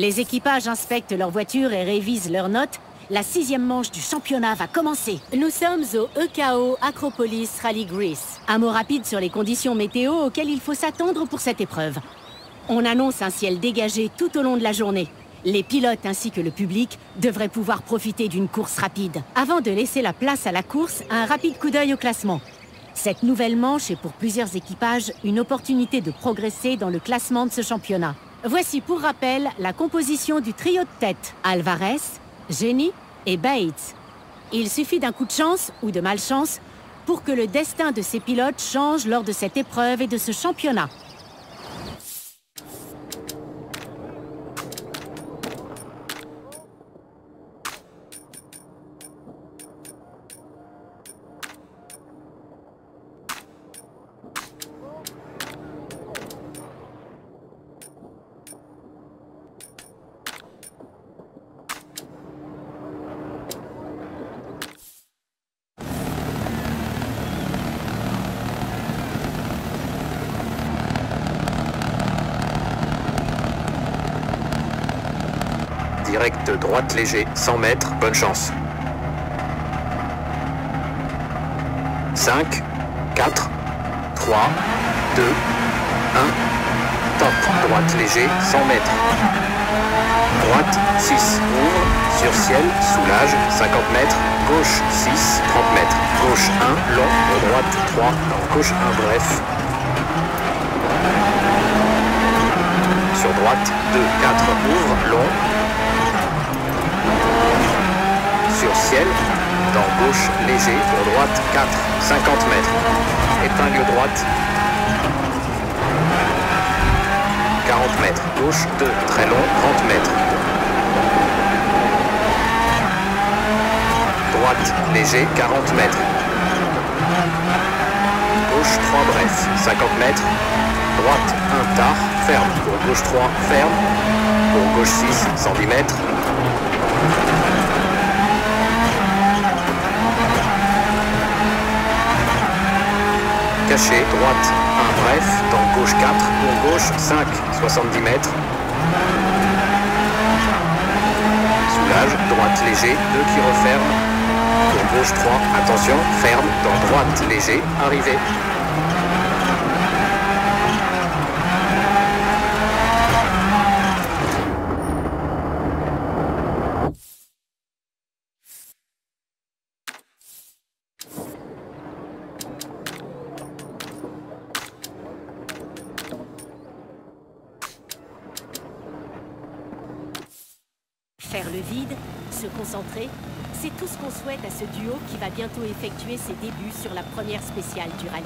Les équipages inspectent leurs voitures et révisent leurs notes. La 6e manche du championnat va commencer. Nous sommes au EKO Acropolis Rally Greece. Un mot rapide sur les conditions météo auxquelles il faut s'attendre pour cette épreuve. On annonce un ciel dégagé tout au long de la journée. Les pilotes ainsi que le public devraient pouvoir profiter d'une course rapide. Avant de laisser la place à la course, un rapide coup d'œil au classement. Cette nouvelle manche est pour plusieurs équipages une opportunité de progresser dans le classement de ce championnat. Voici pour rappel la composition du trio de tête. Alvarez, Genie et Bates. Il suffit d'un coup de chance ou de malchance pour que le destin de ces pilotes change lors de cette épreuve et de ce championnat. Direct droite léger, 100 mètres, bonne chance. 5, 4, 3, 2, 1, top, droite léger, 100 mètres. Droite, 6, ouvre, sur ciel, soulage, 50 mètres, gauche, 6, 30 mètres. Gauche, 1, long, droite, 3, gauche, 1, bref. Sur droite, 2, 4, ouvre, long. Sur ciel, dans gauche, léger, pour droite, 4, 50 mètres. Épingle droite, 40 mètres. Gauche, 2, très long, 30 mètres. Droite, léger, 40 mètres. Gauche, 3, bref, 50 mètres. Droite, 1, tard, ferme. Pour gauche, 3, ferme. Pour gauche, 6, 110 mètres. Caché, droite, 1 bref, dans gauche 4, pour gauche 5, 70 mètres. Soulage, droite léger, 2 qui referme. Pour gauche 3, attention, ferme, dans droite léger, arrivée. Faire le vide, se concentrer, c'est tout ce qu'on souhaite à ce duo qui va bientôt effectuer ses débuts sur la première spéciale du rallye.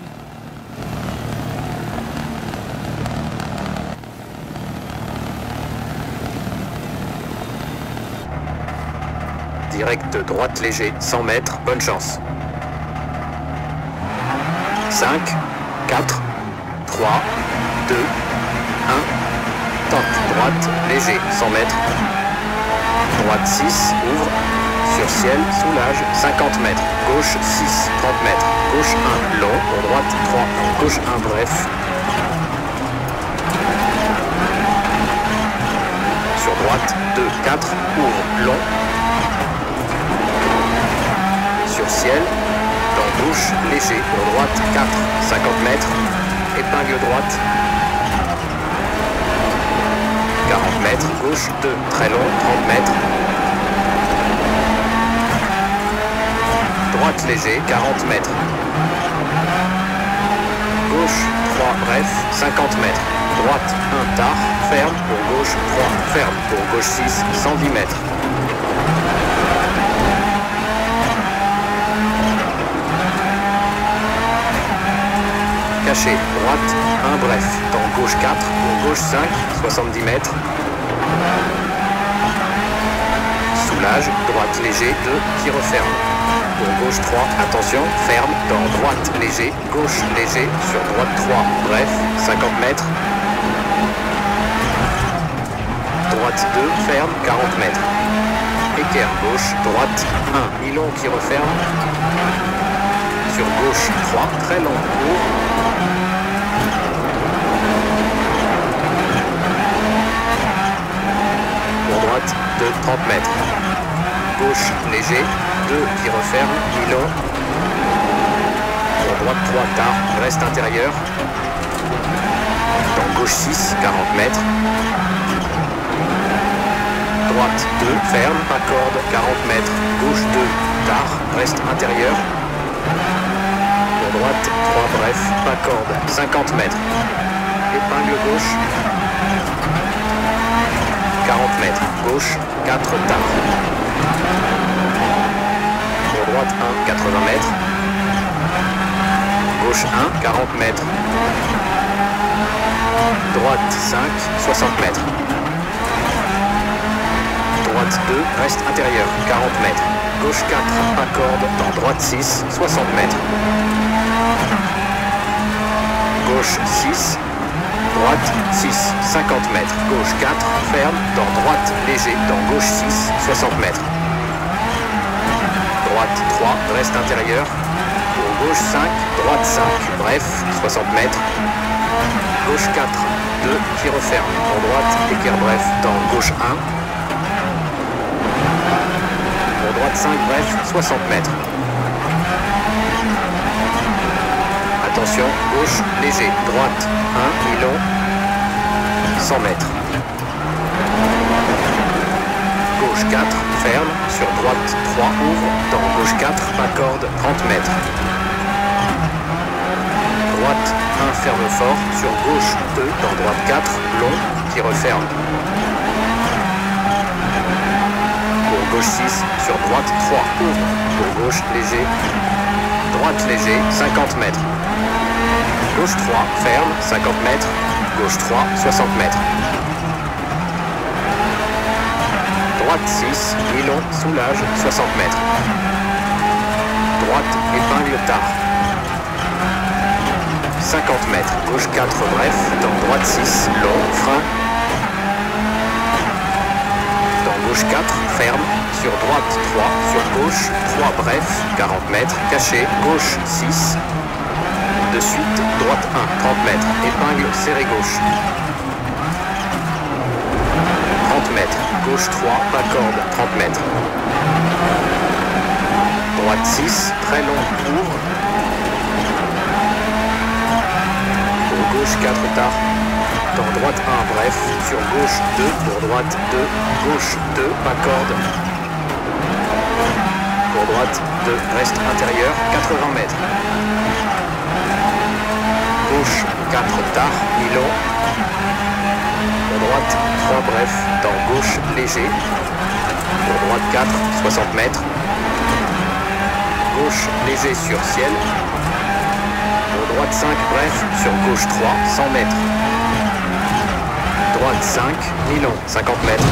Direct droite léger, 100 mètres, bonne chance. 5, 4, 3, 2, 1, top, droite, léger, 100 mètres. Droite 6, ouvre, sur ciel, soulage, 50 mètres. Gauche 6, 30 mètres. Gauche 1, long, pour droite 3, gauche 1, bref. Sur droite 2, 4, ouvre, long. Sur ciel, dans gauche, léger, pour droite 4, 50 mètres. Épingle droite. 40 mètres, gauche 2, très long, 30 mètres. Droite léger, 40 mètres. Gauche 3, bref, 50 mètres. Droite 1, tard, ferme, pour gauche 3, ferme, pour gauche 6, 110 mètres. Caché, droite 1, bref, dans gauche 4, pour gauche 5, 70 mètres. Soulage, droite léger 2, qui referme. Pour gauche 3, attention, ferme, dans droite léger, gauche léger, sur droite 3, bref, 50 mètres. Droite 2, ferme, 40 mètres. Équerre gauche, droite 1, mi-long qui referme. Sur gauche 3, très long, court. droite 2, 30 mètres. Gauche léger, 2 qui referme, mi-long. Pour droite 3, tard, reste intérieur. Dans gauche 6, 40 mètres. Droite 2, ferme, pas corde, 40 mètres. Gauche 2, tard, reste intérieur. Pour droite 3, bref, pas corde, 50 mètres. Épingle gauche. 40 mètres. Gauche 4, tard. Pour droite 1, 80 mètres. Gauche 1, 40 mètres. Droite 5, 60 mètres. Droite 2, reste intérieur, 40 mètres. Gauche 4, pas corde, dans droite 6, 60 mètres. Gauche 6, droite 6, 50 mètres. Gauche 4, ferme, dans droite léger, dans gauche 6, 60 mètres. Droite 3, reste intérieur. Pour gauche 5, droite 5, bref, 60 mètres. Gauche 4, 2, qui referme. Pour droite, équerre bref, dans gauche 1. Pour droite 5, bref, 60 mètres. Attention, gauche, léger, droite 1, mi-long, 100 mètres. Gauche 4, ferme, sur droite 3, ouvre, dans gauche 4, pas corde, 30 mètres. Droite 1, ferme fort, sur gauche 2, dans droite 4, long, qui referme. Pour gauche 6, sur droite 3, ouvre, pour gauche léger, droite léger, 50 mètres. Gauche 3, ferme, 50 mètres. Gauche 3, 60 mètres. Droite 6, mi-long, soulage, 60 mètres. Droite, épingle tard. 50 mètres. Gauche 4, bref. Dans droite 6, long, frein. Dans gauche 4, ferme. Sur droite 3, sur gauche 3, bref. 40 mètres. Caché. Gauche 6. De suite, droite 1, 30 mètres, épingle serré gauche. 30 mètres, gauche 3, pas corde, 30 mètres. Droite 6, très long, ouvre. Pour gauche 4, tard. Dans droite 1, bref, sur gauche 2, pour droite 2, gauche 2, pas corde. Pour droite 2, reste intérieur, 80 mètres. Gauche 4, tard, mi-long. Pour droite 3, bref, dans gauche léger. Pour droite 4, 60 mètres. Gauche léger sur ciel. Pour droite 5, bref, sur gauche 3, 100 mètres. Droite 5, mi-long, 50 mètres.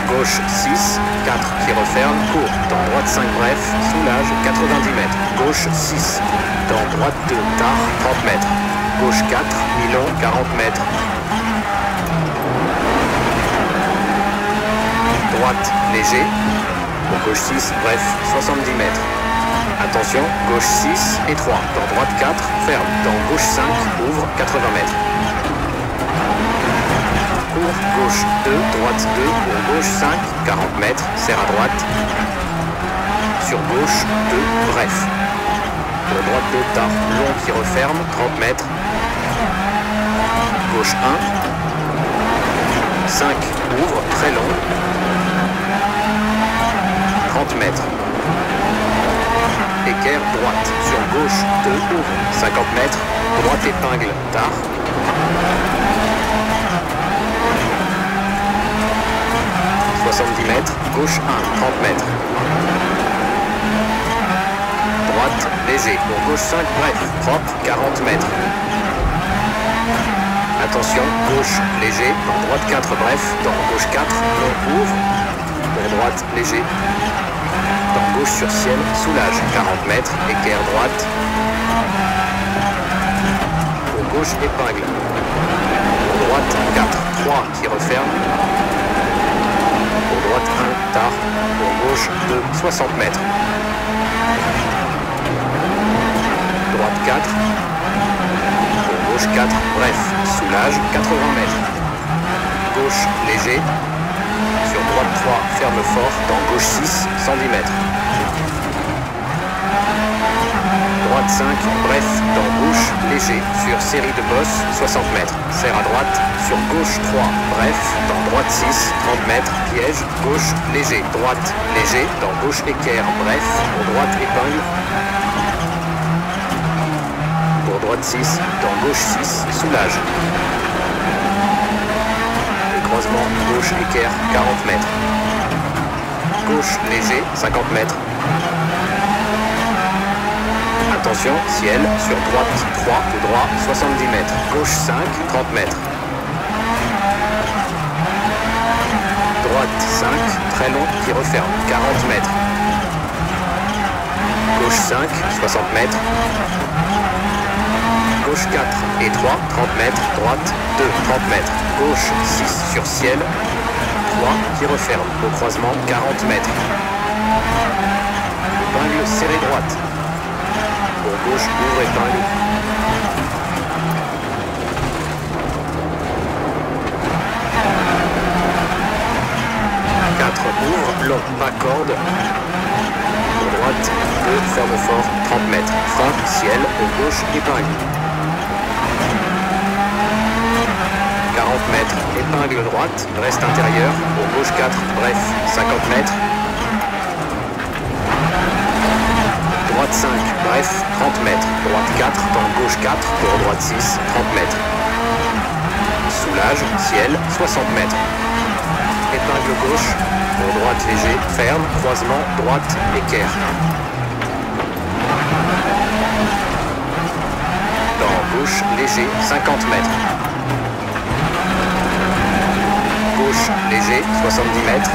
Gauche 6, 4 qui referme, court, dans droite 5 bref, soulage, 90 mètres. Gauche 6, dans droite 2, tard, 30 mètres. Gauche 4, mi-long, 40 mètres. Droite léger, pour gauche 6, bref, 70 mètres. Attention, gauche 6 et 3, dans droite 4, ferme, dans gauche 5, ouvre, 80 mètres. Gauche 2, droite 2, pour gauche 5, 40 mètres, serre à droite. Sur gauche 2, bref. Pour droite 2, tard, long qui referme, 30 mètres. Gauche 1, 5, ouvre, très long. 30 mètres. Équerre droite, sur gauche 2, ouvre, 50 mètres. Droite épingle, tard. 70 mètres, gauche 1, 30 mètres. Droite, léger, pour gauche 5, bref, propre, 40 mètres. Attention, gauche, léger, pour droite 4, bref, dans gauche 4, long, ouvre. Pour droite, léger. Dans gauche sur ciel, soulage, 40 mètres, équerre droite. Pour gauche, épingle. Pour droite, 4, 3, qui referme. Pour droite 1, tard. Pour gauche 2, 60 mètres. 4. Pour gauche 4, bref, soulage 80 mètres. Gauche léger. Sur droite 3, ferme fort, dans gauche 6, 110 mètres. Droite 5, bref, dans gauche, léger, sur série de bosses, 60 mètres. Serre à droite, sur gauche 3, bref, dans droite 6, 30 mètres, piège, gauche, léger, droite, léger, dans gauche équerre, bref, pour droite épingle. Pour droite 6, dans gauche 6, soulage. Et croisement, gauche équerre, 40 mètres. Gauche léger, 50 mètres. Attention, ciel, sur droite 3, tout droit, 70 mètres. Gauche 5, 30 mètres. Droite 5, très long, qui referme, 40 mètres. Gauche 5, 60 mètres. Gauche 4 et 3, 30 mètres. Droite 2, 30 mètres. Gauche 6 sur ciel, 3 qui referme, au croisement, 40 mètres. Épingle serrée droite. Pour gauche, ouvre épingle. 4, ouvre, long, pas corde. Pour droite, 2, ferme fort, 30 mètres. Frein, ciel, au gauche, épingle. 40 mètres, épingle droite, reste intérieur, pour gauche 4, bref, 50 mètres. Droite 5, bref, 30 mètres. Droite 4, dans gauche 4, pour droite 6, 30 mètres. Soulage, ciel, 60 mètres. Épingle gauche, pour droite léger, ferme, croisement, droite, équerre. Dans gauche léger, 50 mètres. Gauche léger, 70 mètres.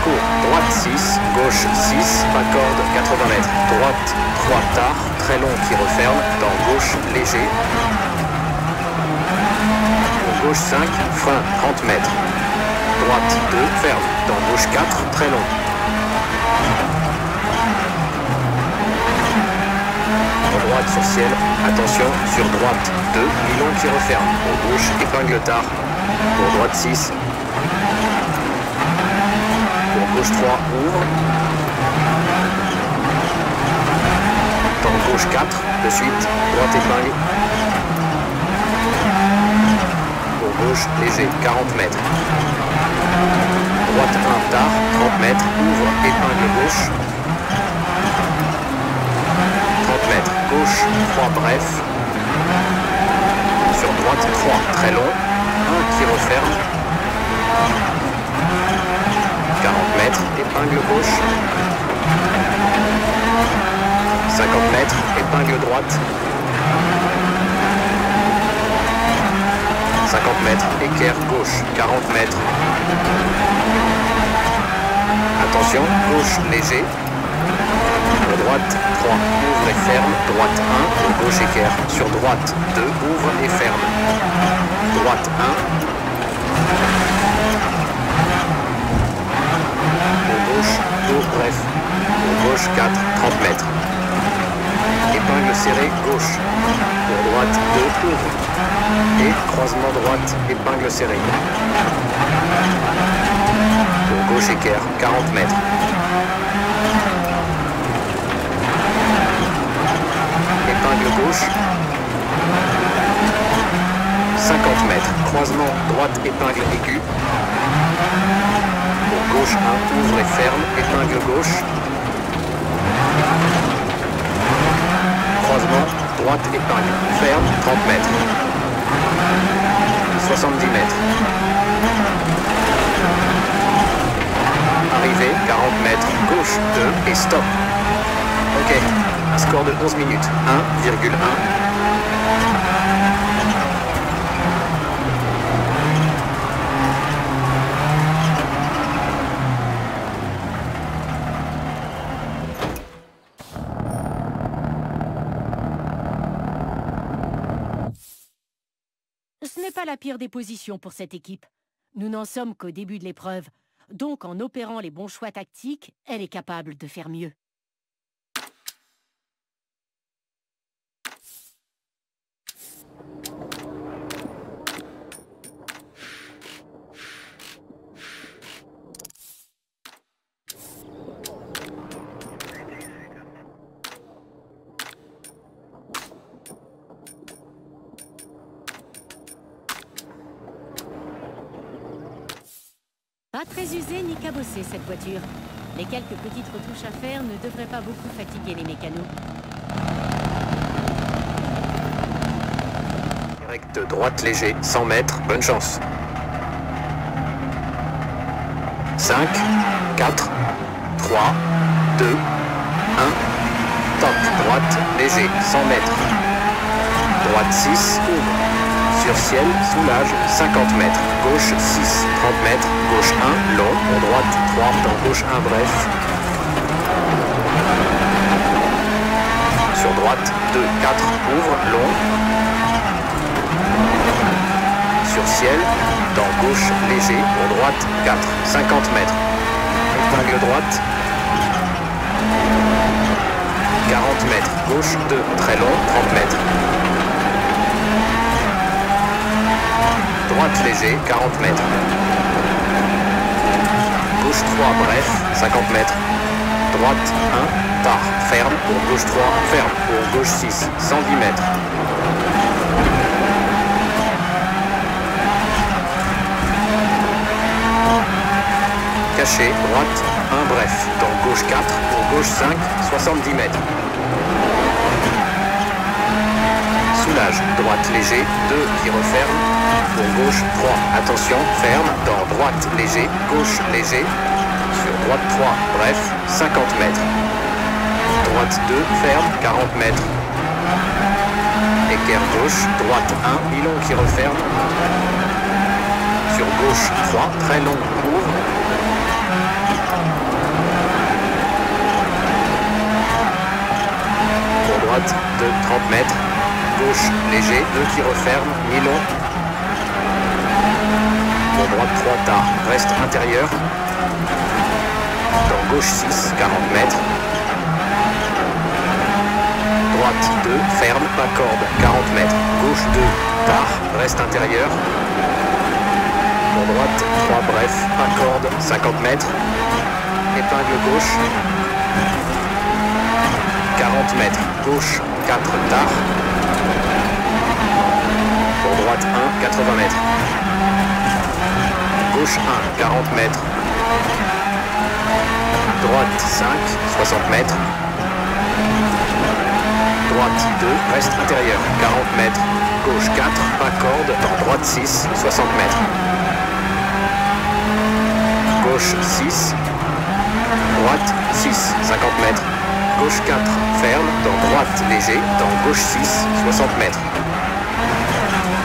Court, droite 6, gauche 6, pas corde, 80 mètres. Droite 3 tard, très long qui referme, dans gauche léger. Pour gauche 5, frein, 30 mètres. Droite 2, ferme, dans gauche 4, très long. En droite sur ciel, attention, sur droite 2, mi-long qui referme. Pour gauche, épingle tard. Pour droite 6. Gauche 3, ouvre. Dans gauche 4, de suite, droite épingle. Pour gauche, léger, 40 mètres. Droite 1, tard, 30 mètres, ouvre, épingle gauche. 30 mètres, gauche 3, bref. Sur droite 3, très long. 1 qui referme. 40 mètres, épingle gauche. 50 mètres, épingle droite. 50 mètres, équerre gauche. 40 mètres. Attention, gauche léger. Droite 3, ouvre et ferme. Droite 1, gauche équerre. Sur droite 2, ouvre et ferme. Droite 1. Bref, pour gauche 4, 30 mètres. Épingle serrée, gauche. Pour droite 2, ouvre. Et croisement droite, épingle serrée. Pour gauche équerre, 40 mètres. Épingle gauche. 50 mètres. Croisement droite, épingle aiguë. Gauche 1, ouvre et ferme, épingle gauche. Croisement, droite épingle, ferme, 30 mètres. 70 mètres. Arrivée, 40 mètres, gauche 2 et stop. Ok, un score de 11 minutes, 1,1. Ce n'est pas la pire des positions pour cette équipe. Nous n'en sommes qu'au début de l'épreuve. Donc, en opérant les bons choix tactiques, elle est capable de faire mieux. Pas très usée ni cabossée cette voiture. Les quelques petites retouches à faire ne devraient pas beaucoup fatiguer les mécanos. Direct de droite léger, 100 mètres, bonne chance. 5, 4, 3, 2, 1, top, droite, léger, 100 mètres. Droite 6, ouvre. Sur ciel, soulage, 50 mètres. Gauche 6, 30 mètres. Gauche 1, long. En droite 3, dans gauche 1, bref. Sur droite 2, 4, ouvre, long. Sur ciel, dans gauche, léger. En droite 4, 50 mètres. Épingle droite. 40 mètres. Gauche 2, très long, 30 mètres. Droite léger, 40 mètres. Gauche 3, bref, 50 mètres. Droite 1, tard, ferme. Pour gauche 3, ferme. Pour gauche 6, 110 mètres. Caché, droite 1, bref. Dans gauche 4, pour gauche 5, 70 mètres. Soulage, droite léger, 2 qui referme. Pour gauche 3, attention, ferme, dans droite léger, gauche léger, sur droite 3, bref, 50 mètres. Droite 2, ferme, 40 mètres. Équerre gauche, droite 1, mi-long qui referme. Sur gauche 3, très long, ouvre. Pour droite 2, 30 mètres. Gauche léger, 2 qui referme, mi-long. Pour droite 3, tard, reste intérieur. Dans gauche 6, 40 mètres. Droite 2, ferme, pas corde, 40 mètres. Gauche 2, tard, reste intérieur. Pour droite 3, bref, pas corde, 50 mètres. Épingle gauche. 40 mètres. Gauche 4, tard. Pour droite 1, 80 mètres. Gauche 1, 40 mètres. Droite 5, 60 mètres. Droite 2, reste intérieur, 40 mètres. Gauche 4, pas corde, dans droite 6, 60 mètres. Gauche 6. Droite 6, 50 mètres. Gauche 4, ferme, dans droite léger, dans gauche 6, 60 mètres.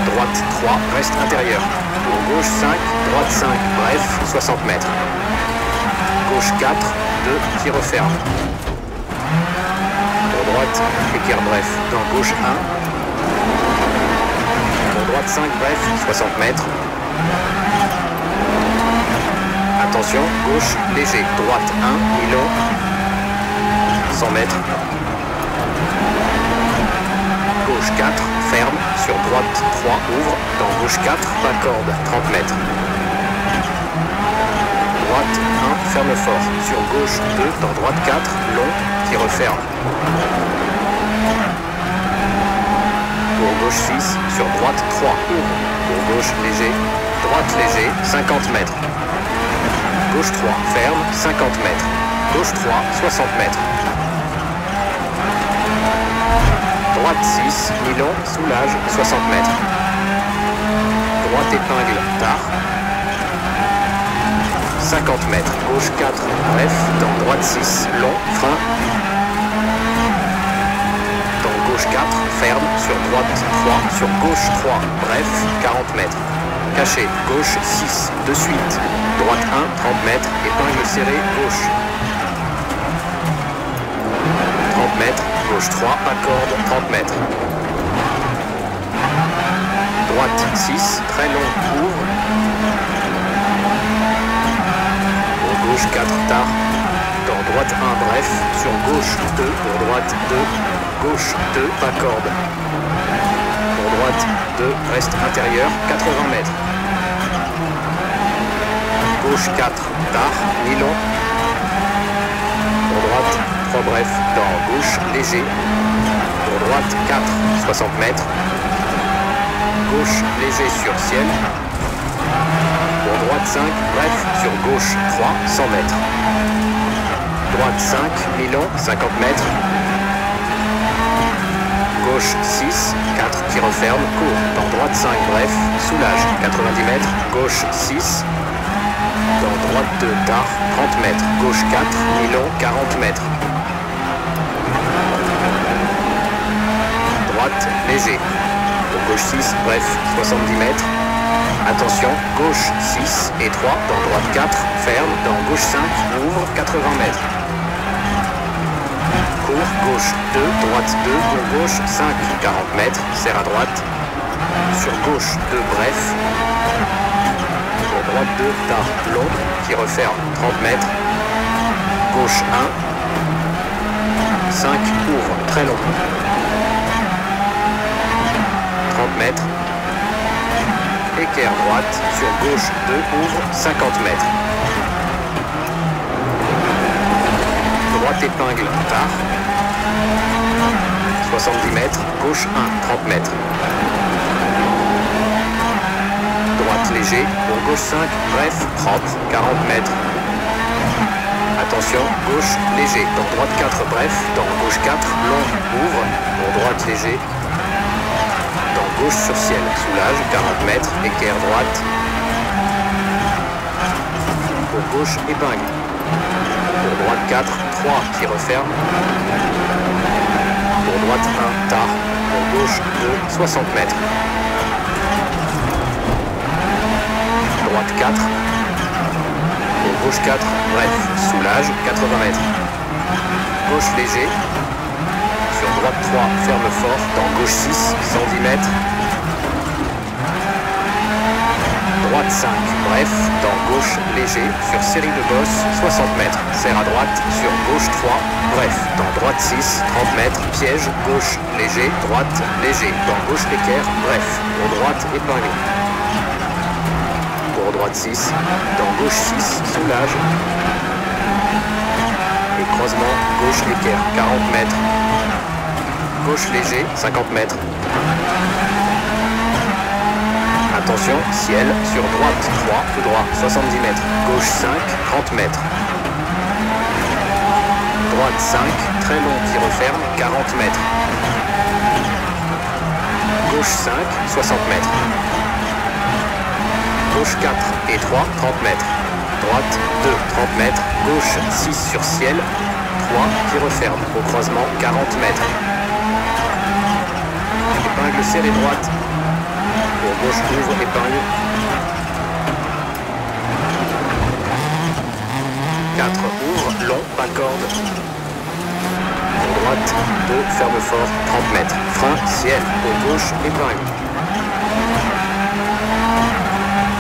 Droite 3, reste intérieur. Pour gauche 5, droite 5, bref, 60 mètres. Gauche 4, 2, qui referme. Pour droite, équerre bref, dans gauche 1. Pour droite 5, bref, 60 mètres. Attention, gauche léger, droite 1, mi-long. 100 mètres. Gauche 4, ferme, sur droite 3, ouvre, dans gauche 4, pas corde, 30 mètres. Droite 1, ferme fort, sur gauche 2, dans droite 4, long, qui referme. Pour gauche 6, sur droite 3, ouvre, pour gauche léger, droite léger, 50 mètres. Gauche 3, ferme, 50 mètres. Gauche 3, 60 mètres. Droite 6, mi-long, soulage, 60 mètres. Droite épingle, tard. 50 mètres. Gauche 4, bref, dans droite 6, long, frein. Dans gauche 4, ferme, sur droite 3, sur gauche 3, bref, 40 mètres. Caché, gauche 6, de suite. Droite 1, 30 mètres, épingle serrée, gauche. 30 mètres, gauche 3, pas corde, 30 mètres. Droite 6, très long, ouvre. Pour gauche 4, tard. Dans droite 1, bref, sur gauche 2, pour droite 2, gauche 2, pas corde. Pour droite 2, reste intérieur, 80 mètres. Gauche 4, tard, mi-long. Pour droite 3, bref, dans gauche léger. Pour droite 4, 60 mètres. Gauche léger sur ciel. Pour droite Droite 5, bref, sur gauche 3, 100 mètres. Droite 5, mi-long, 50 mètres. Gauche 6, 4 qui referme, court. Dans droite 5, bref, soulage, 90 mètres. Gauche 6. Dans droite 2, tard, 30 mètres. Gauche 4, mi-long, 40 mètres. Droite, léger. Pour gauche 6, bref, 70 mètres. Attention, gauche 6 et 3, dans droite 4, ferme, dans gauche 5, ouvre, 80 mètres. Court, gauche 2, droite 2, pour gauche 5, 40 mètres, serre à droite. Sur gauche 2, bref. Pour droite 2, tard, long, qui referme, 30 mètres. Gauche 1, 5, ouvre, très long. 30 mètres. Équerre droite, sur gauche 2, ouvre, 50 mètres. Droite épingle, tard. 70 mètres, gauche 1, 30 mètres. Droite léger, pour gauche 5, bref, propre, 40 mètres. Attention, gauche léger, dans droite 4, bref, dans gauche 4, long, ouvre, pour droite léger. Dans gauche sur ciel, soulage, 40 mètres, équerre droite. Pour gauche, épingle. Pour droite 4, 3 qui referme. Pour droite 1, tard. Pour gauche 2, 60 mètres. Droite 4. Pour gauche 4, bref, soulage, 80 mètres. Gauche léger. Sur droite 3, ferme fort, dans gauche 6, 110 mètres. Droite 5, bref, dans gauche léger, sur série de bosses, 60 mètres. Serre à droite, sur gauche 3, bref, dans droite 6, 30 mètres. Piège, gauche léger, droite léger, dans gauche l'équerre, bref, pour droite épingle. Pour droite 6, dans gauche 6, soulage. Et croisement, gauche l'équerre, 40 mètres. Gauche léger, 50 mètres. Attention, ciel, sur droite 3, tout droit, 70 mètres. Gauche 5, 30 mètres. Droite 5, très long qui referme, 40 mètres. Gauche 5, 60 mètres. Gauche 4 et 3, 30 mètres. Droite 2, 30 mètres. Gauche 6 sur ciel, 3 qui referme, au croisement, 40 mètres. Épingle serrée droite. Pour gauche ouvre, épingle. 4 ouvre, long, pas corde. Droite 2, ferme fort, 30 mètres. Frein, ciel, pour gauche, épingle.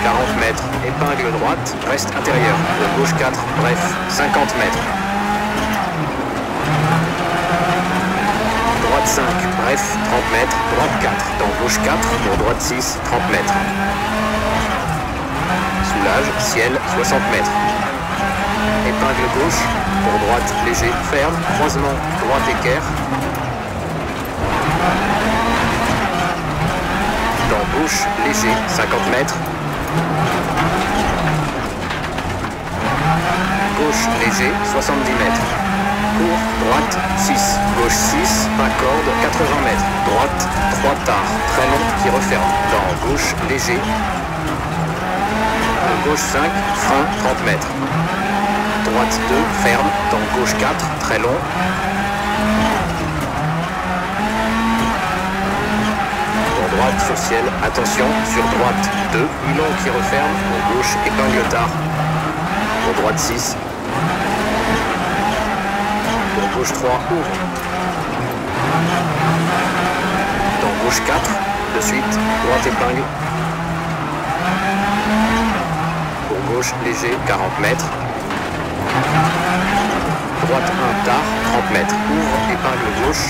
40 mètres, épingle droite, reste intérieur. Pour gauche 4, bref, 50 mètres. Droite 5, bref, 30 mètres, droite 4, dans gauche 4, pour droite 6, 30 mètres. Soulage, ciel, 60 mètres. Épingle gauche, pour droite léger, ferme, croisement, droite équerre. Dans gauche léger, 50 mètres. Gauche léger, 70 mètres. Court, droite 6, gauche 6, pas corde, 80 mètres. Droite 3 tard, très long qui referme. Dans gauche léger. Gauche 5, frein 30 mètres. Droite 2, ferme. Dans gauche 4, très long. Pour droite sur ciel, attention, sur droite 2, long qui referme. Pour gauche, épingle tard. Pour droite 6. Pour gauche 3, ouvre. Dans gauche 4, de suite, droite épingle. Pour gauche, léger, 40 mètres. Droite 1, tard, 30 mètres. Ouvre, épingle gauche.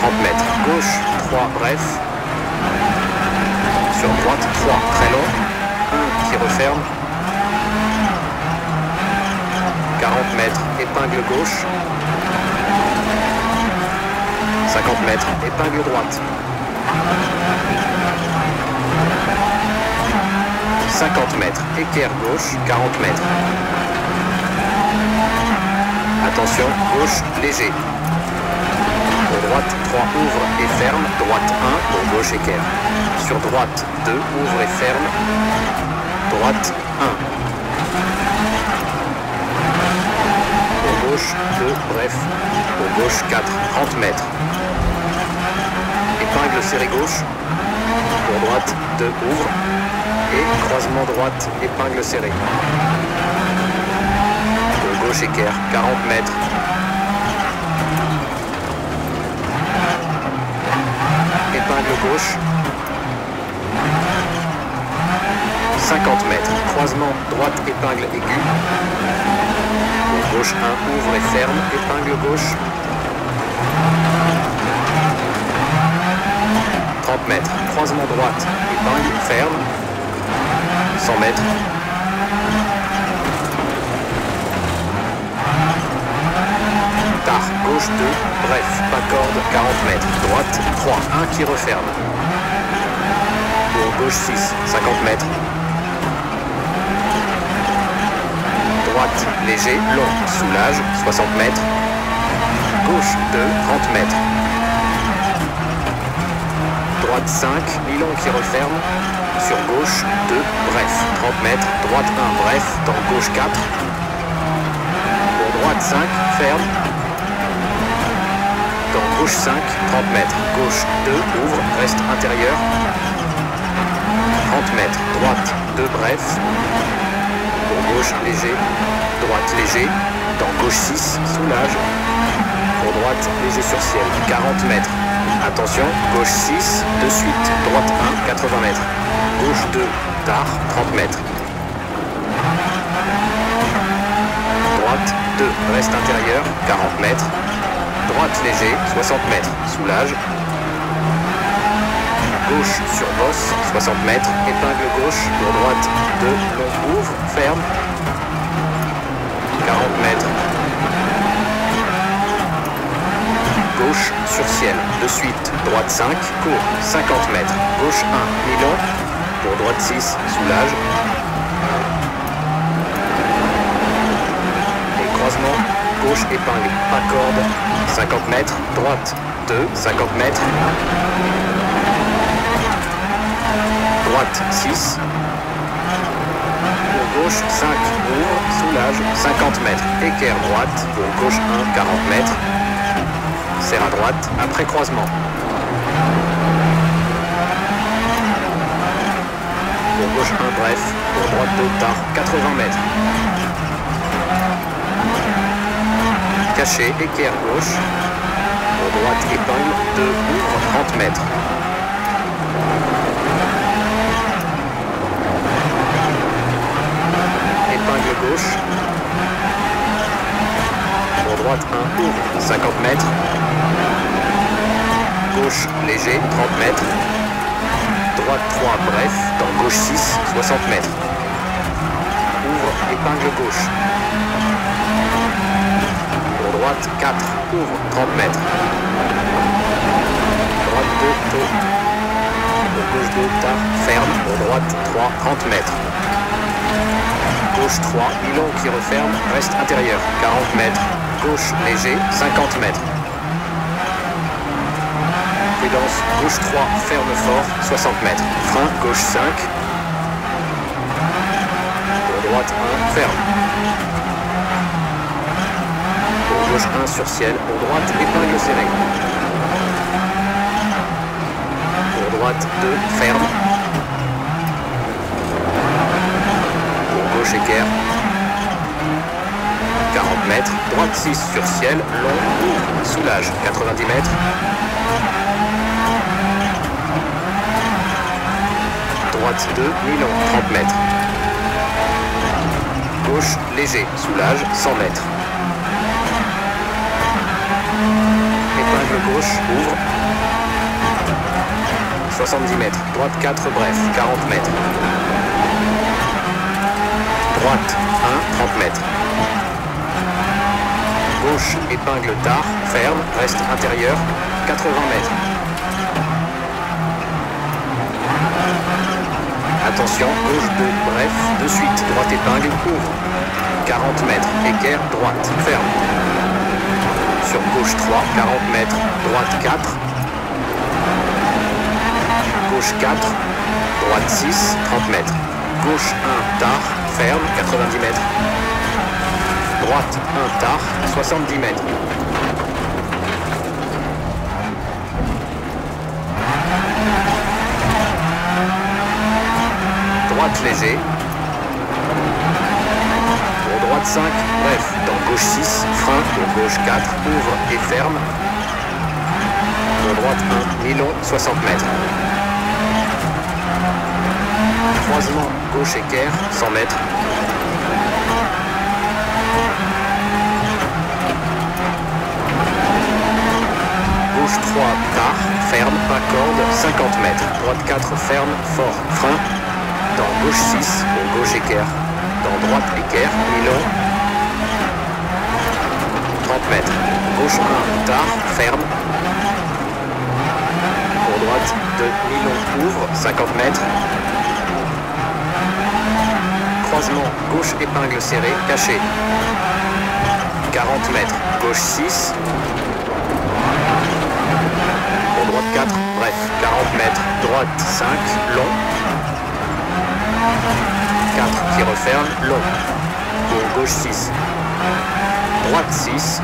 30 mètres. Gauche 3, bref. Sur droite 3, très long. 1 qui referme. 40 mètres, épingle gauche. 50 mètres, épingle droite. 50 mètres. Équerre gauche, 40 mètres. Attention, gauche, léger. Pour droite, 3, ouvre et ferme. Droite 1, pour gauche, équerre. Sur droite, 2, ouvre et ferme. Droite 1. Pour gauche, 2, bref. Pour gauche, 4, 30 mètres. Épingle serrée gauche. Pour droite, 2, ouvre. Et croisement droite, épingle serrée. Pour gauche, équerre, 40 mètres. Épingle gauche. 50 mètres. Croisement droite, épingle aiguë. Pour gauche, 1, ouvre et ferme. Épingle gauche. 30 mètres. Croisement droite, épingle, ferme. 100 mètres. Tard, gauche 2, bref, pas corde, 40 mètres. Droite 3, 1 qui referme. Pour gauche 6, 50 mètres. Droite, léger, long, soulage, 60 mètres. Gauche 2, 30 mètres. Droite 5, mi-long qui referme. Sur gauche 2, bref, 30 mètres. Droite 1, bref, dans gauche 4. Pour droite 5, ferme. Dans gauche 5, 30 mètres. Gauche 2, ouvre, reste intérieur. 30 mètres. Droite 2, bref. Pour gauche, léger. Droite, léger. Dans gauche 6, soulage. Pour droite, léger sur ciel. 40 mètres. Attention, gauche 6, de suite. Droite 1, 80 mètres. Gauche 2, tard, 30 mètres. Droite 2, reste intérieur, 40 mètres. Droite léger, 60 mètres. Soulage. Gauche sur bosse, 60 mètres. Épingle gauche, pour droite 2, long, ouvre, ferme. 40 mètres. Gauche sur ciel, de suite, droite 5, court, 50 mètres, gauche 1, mi-long, pour droite 6, soulage. Et croisement, gauche épingle, pas corde, 50 mètres, droite 2, 50 mètres. Droite 6. Pour gauche 5, ouvre, soulage, 50 mètres. Équerre droite, pour gauche 1, 40 mètres. Serre à droite, après croisement. Pour gauche 1, bref. Pour droite 2, tard, 80 mètres. Caché, équerre gauche. Pour droite, épingle, 2, ouvre, 30 mètres. Épingle gauche. Pour droite 1, ouvre, 50 mètres. Gauche léger, 30 mètres. Droite 3, bref, dans gauche 6, 60 mètres. Ouvre, épingle gauche. Pour droite 4, ouvre, 30 mètres. Droite 2, tôt. Pour gauche 2, tard, ferme. Pour droite 3, 30 mètres. Gauche 3, mi-long qui referme, reste intérieur, 40 mètres. Gauche léger, 50 mètres. Prudence, gauche 3, ferme fort, 60 mètres. Frein, gauche 5. Pour droite 1, ferme. Pour gauche 1 sur ciel, pour droite épingle serrée. Pour droite 2, ferme. Pour gauche équerre. 40 mètres. Droite 6 sur ciel, long, ouvre, soulage, 90 mètres. Droite 2, mi-long, 30 mètres. Gauche, léger, soulage, 100 mètres. Épingle gauche, ouvre. 70 mètres. Droite 4, bref, 40 mètres. Droite 1, 30 mètres. Gauche, épingle tard, ferme, reste intérieur, 80 mètres. Attention, gauche 2, bref, de suite, droite épingle, ouvre. 40 mètres, équerre, droite, ferme. Sur gauche 3, 40 mètres, droite 4. Gauche 4, droite 6, 30 mètres. Gauche 1, tard, ferme, 90 mètres. Droite 1, tard, 70 mètres. Droite léger. Pour droite 5, bref, dans gauche 6, frein, pour gauche 4, ouvre et ferme. Pour droite 1, mi-long, 60 mètres. Croisement gauche équerre, 100 mètres. Gauche 3, tard, ferme, pas corde, 50 mètres. Droite 4, ferme, fort, frein. Dans gauche 6, pour gauche équerre. Dans droite équerre, mi-long. 30 mètres. Gauche 1, tard, ferme. Pour droite 2, mi-long, ouvre, 50 mètres. Croisement gauche épingle serrée, caché. 40 mètres. Gauche 6. Pour droite 4, bref, 40 mètres. Droite 5, long. 4 qui referme, long. Pour gauche 6. Droite 6.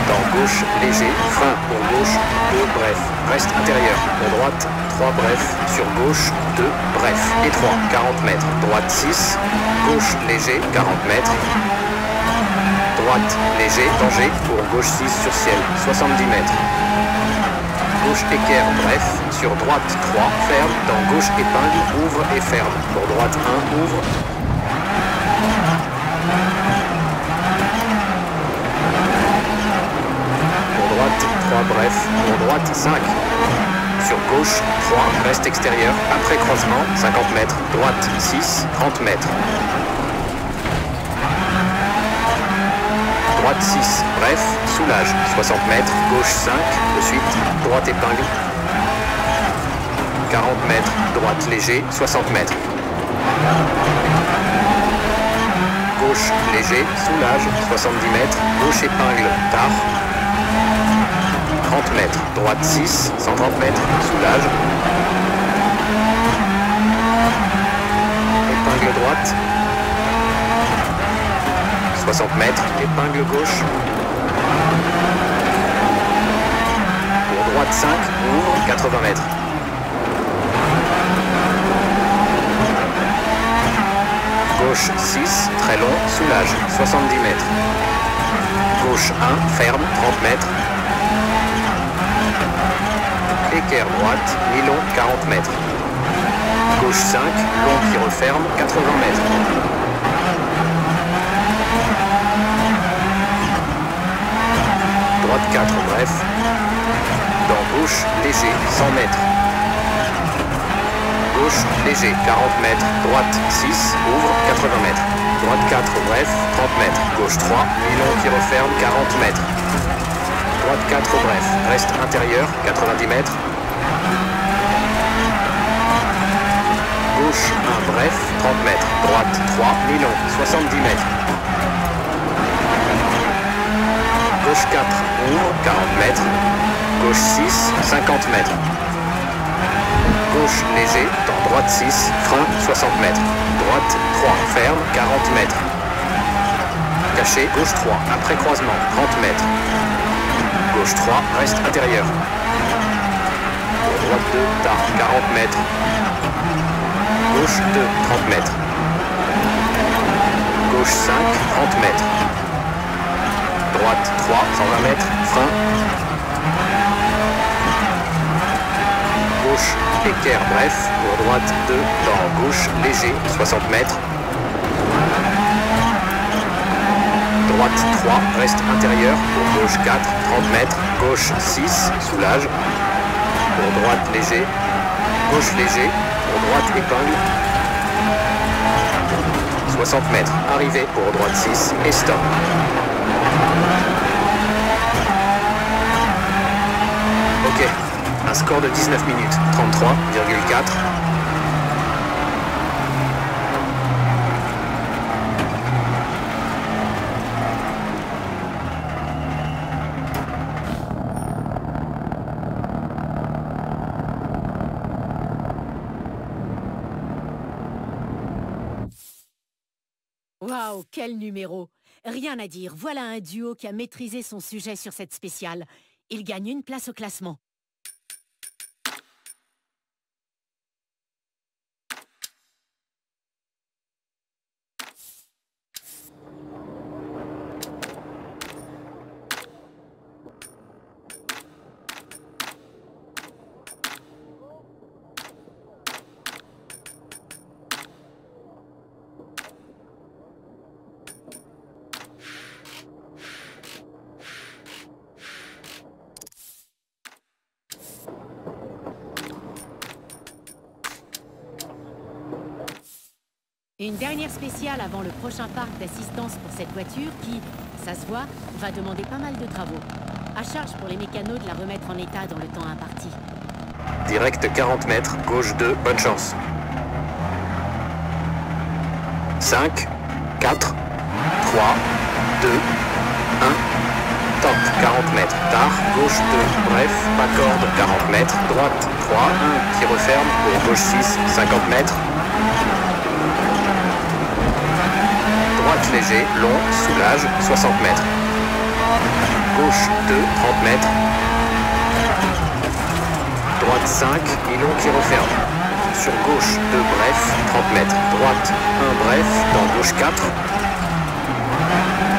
Dans gauche léger, frein pour gauche 2, bref. Reste intérieur. Pour droite 3, bref. Sur gauche 2, bref. Et 3, 40 mètres. Droite 6. Gauche léger, 40 mètres. Droite léger, danger. Pour gauche 6 sur ciel, 70 mètres. Gauche équerre, bref. Sur droite 3, ferme. Dans gauche épingle, ouvre et ferme. Pour droite 1, ouvre. Pour droite 3, bref. Pour droite 5. Sur gauche 3, reste extérieur. Après croisement, 50 mètres. Droite 6, 30 mètres. Droite 6, bref, soulage, 60 mètres, gauche 5, de suite, droite épingle, 40 mètres, droite léger, 60 mètres. Gauche léger, soulage, 70 mètres, gauche épingle, tard, 30 mètres, droite 6, 130 mètres, soulage, épingle droite, 60 mètres, épingle gauche. Pour droite 5, ouvre, 80 mètres. Gauche 6, très long, soulage, 70 mètres. Gauche 1, ferme, 30 mètres. Équerre droite, mi-long, 40 mètres. Gauche 5, long qui referme, 80 mètres. Droite 4, bref. Dans gauche, léger, 100 mètres. Gauche, léger, 40 mètres. Droite 6, ouvre, 80 mètres. Droite 4, bref, 30 mètres. Gauche 3, mi-long qui referme, 40 mètres. Droite 4, bref, reste intérieur, 90 mètres. Gauche 1, bref, 30 mètres. Droite 3, mi-long, 70 mètres. Gauche 4, ouvre, 40 mètres. Gauche 6, 50 mètres. Gauche léger, dans droite 6, frein, 60 mètres. Droite 3, ferme, 40 mètres. Caché, gauche 3, après croisement, 30 mètres. Gauche 3, reste intérieur. Pour droite 2, tard, 40 mètres. Gauche 2, 30 mètres. Gauche 5, 30 mètres. Droite 3, 120 mètres, frein. Gauche, équerre, bref. Pour droite 2, dans gauche, léger, 60 mètres. Droite 3, reste intérieur. Pour gauche 4, 30 mètres. Gauche 6, soulage. Pour droite léger. Gauche léger. Pour droite épingle. 60 mètres. Arrivée pour droite 6 et stop. Ok, un score de 19 minutes, 33,4. quel numéro! Rien à dire, voilà un duo qui a maîtrisé son sujet sur cette spéciale. Il gagne une place au classement. Une dernière spéciale avant le prochain parc d'assistance pour cette voiture qui, ça se voit, va demander pas mal de travaux. À charge pour les mécanos de la remettre en état dans le temps imparti. Direct 40 mètres, gauche 2, bonne chance. 5, 4, 3, 2, 1, top, 40 mètres, tard, gauche 2, bref, pas corde, 40 mètres, droite 3, 1, qui referme, pour gauche 6, 50 mètres. Droite léger, long, soulage, 60 mètres. Gauche 2, 30 mètres. Droite 5, mi-long qui referme. Sur gauche 2, bref, 30 mètres. Droite 1, bref, dans gauche 4.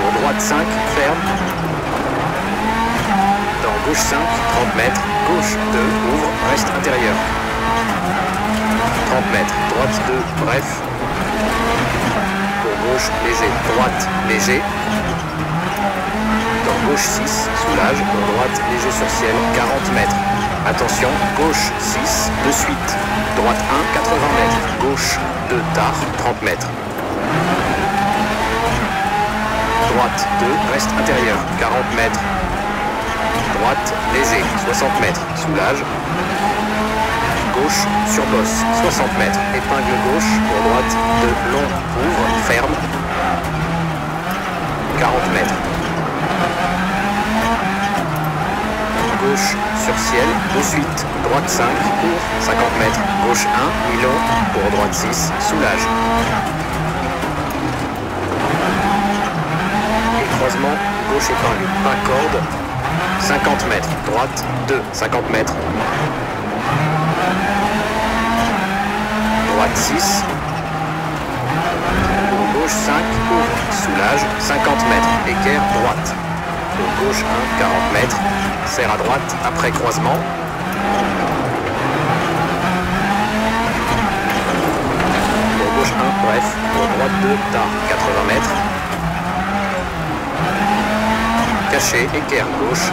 Pour droite 5, ferme. Dans gauche 5, 30 mètres. Gauche 2, ouvre, reste intérieur. 30 mètres. Droite 2, bref. Pour gauche, léger, droite, léger. Dans gauche 6, soulage, pour droite, léger sur ciel, 40 mètres. Attention, gauche 6, de suite. Droite 1, 80 mètres. Gauche 2, tard, 30 mètres. Droite 2, reste intérieur, 40 mètres. Droite, léger, 60 mètres. Soulage. Gauche, sur bosse, 60 mètres. Épingle gauche, pour droite, 2, long, ouvre, ferme. 40 mètres. Gauche, sur ciel, de suite. Droite 5, ouvre, 50 mètres. Gauche 1, mi-long, pour droite 6, soulage. Et croisement, gauche épingle, pas corde. 50 mètres. Droite 2, 50 mètres. Droite 6. Pour gauche 5, ouvre, soulage, 50 mètres. Équerre droite. Pour gauche 1, 40 mètres. Serre à droite après croisement. Pour gauche 1, bref. Pour droite 2, tard, 80 mètres. Caché, équerre gauche.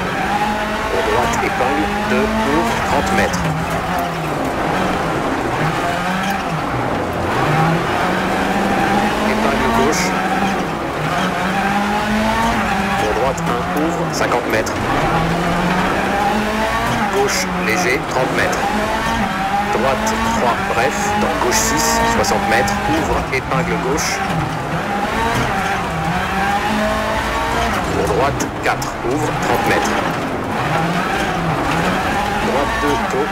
Pour droite, épingle, 2, ouvre, 30 mètres. Épingle gauche. Pour droite, 1, ouvre, 50 mètres. Gauche, léger, 30 mètres. Droite, 3, bref, dans gauche 6, 60 mètres. Ouvre, épingle gauche. Pour droite, 4, ouvre, 30 mètres. Droite 2, tôt.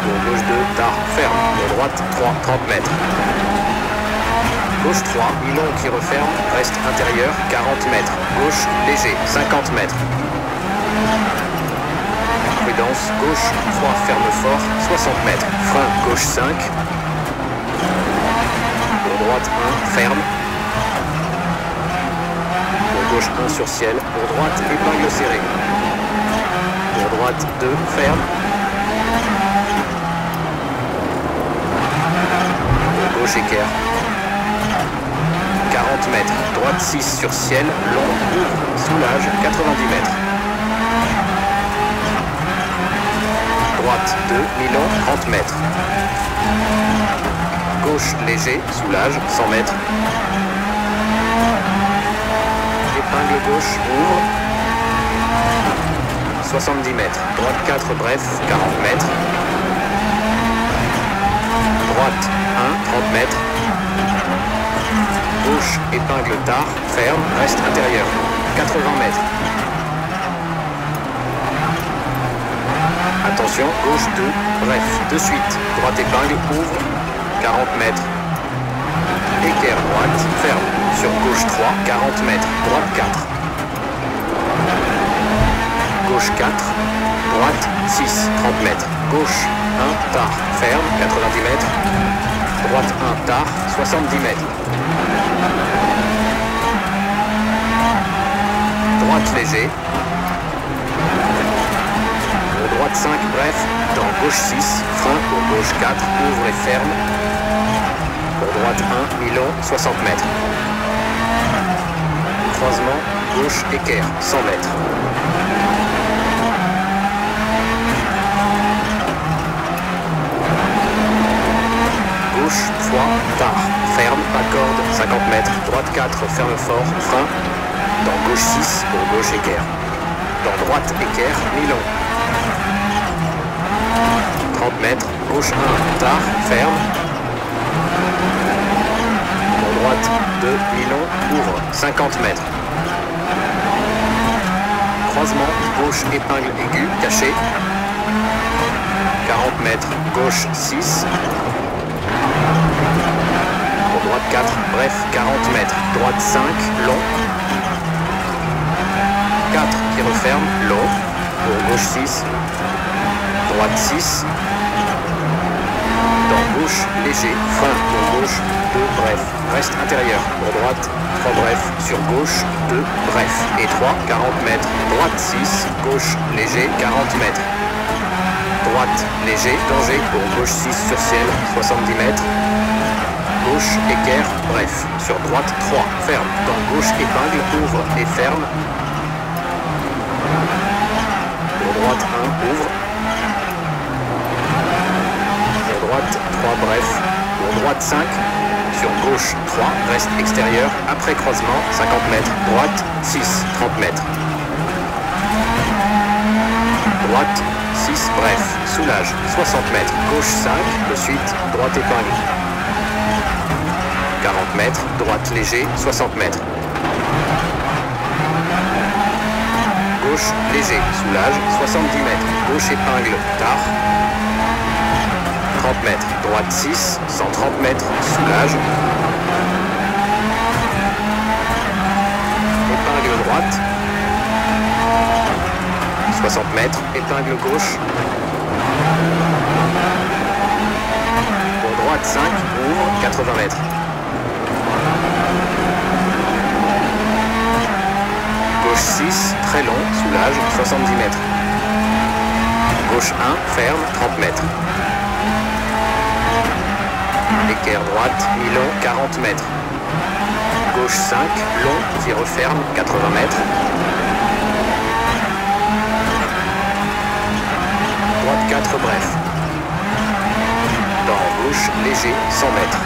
Pour gauche 2, tard, ferme. Pour droite 3, 30 mètres. Gauche 3, mi-long qui referme, reste intérieur, 40 mètres. Gauche, léger, 50 mètres. Prudence, gauche 3, ferme fort, 60 mètres. Frein, gauche 5. Pour droite 1, ferme. Pour gauche 1 sur ciel. Pour droite, épingle serrée. Pour droite 2, ferme. Pour gauche équerre. 40 mètres. Droite 6 sur ciel. Long, ouvre, soulage, 90 mètres. Droite 2, mi-long, 30 mètres. Gauche léger, soulage, 100 mètres. Épingle gauche, ouvre. 70 mètres. Droite 4, bref, 40 mètres. Droite 1, 30 mètres. Gauche, épingle tard, ferme, reste intérieur. 80 mètres. Attention, gauche 2, bref, de suite. Droite épingle, ouvre, 40 mètres. équerre droite, ferme. Sur gauche 3, 40 mètres, droite 4. Gauche 4, droite 6, 30 mètres. Gauche 1, tard, ferme, 90 mètres. Droite 1, tard, 70 mètres. Droite léger. Droite 5, bref, dans gauche 6, frein pour gauche 4, ouvre et ferme. Pour droite 1, mi-long, 60 mètres. Croisement, gauche équerre, 100 mètres. Gauche 3, tard, ferme, accorde, 50 mètres. Droite 4, ferme fort, frein. Dans gauche 6, pour gauche équerre. Dans droite équerre, mi-long. 30 mètres, gauche 1, tard, ferme. Pour droite 2, mi-long, ouvre, 50 mètres. Croisement, gauche épingle aiguë, caché. 40 mètres, gauche 6. Pour droite 4, bref, 40 mètres. Droite 5, long. 4 qui referme, long. Pour gauche 6. Droite 6. Dans gauche, léger, frein pour gauche, 2, bref, reste intérieur. Pour droite, 3 bref, sur gauche, 2, bref. Et 3, 40 mètres. Droite 6, gauche, léger, 40 mètres. Droite, léger, danger, pour gauche 6 sur ciel, 70 mètres. Gauche, équerre, bref. Sur droite, 3, ferme. Dans gauche, épingle, ouvre et ferme. Pour droite, 1, ouvre. Droite 3 bref, pour droite 5, sur gauche 3, reste extérieur, après croisement 50 mètres, droite 6, 30 mètres. Droite 6, bref, soulage 60 mètres, gauche 5, de suite, droite épingle. 40 mètres, droite léger, 60 mètres. Gauche léger, soulage 70 mètres, gauche épingle, tard. 30 mètres, droite 6, 130 mètres, soulage. Épingle droite. 60 mètres, épingle gauche. Pour droite 5, ouvre, 80 mètres. Gauche 6, très long, soulage, 70 mètres. Gauche 1, ferme, 30 mètres. Équerre droite, mi-long, 40 mètres. Gauche 5, long, qui referme, 80 mètres. Droite 4, bref. Dans gauche, léger, 100 mètres.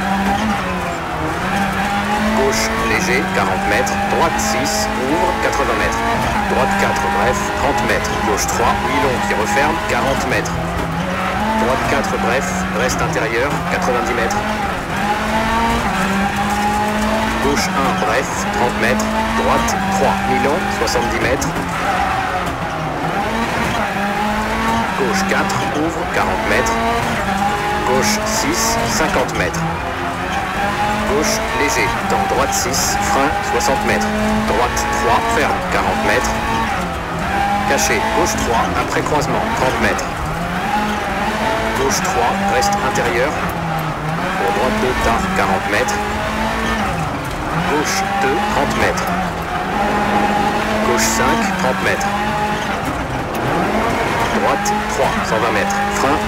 Gauche, léger, 40 mètres. Droite 6, ouvre, 80 mètres. Droite 4, bref, 30 mètres. Gauche 3, mi-long, qui referme, 40 mètres. Droite 4, bref, reste intérieur, 90 mètres. Gauche 1, bref, 30 mètres. Droite 3, mi-long, 70 mètres. Gauche 4, ouvre, 40 mètres. Gauche 6, 50 mètres. Gauche léger, dans droite 6, frein, 60 mètres. Droite 3, ferme, 40 mètres. Caché, gauche 3, après croisement, 30 mètres. Gauche 3, reste intérieur. Pour droite 2, tard, 40 mètres. Gauche 2, 30 mètres. Gauche 5, 30 mètres. Droite 3, 120 mètres. Frein.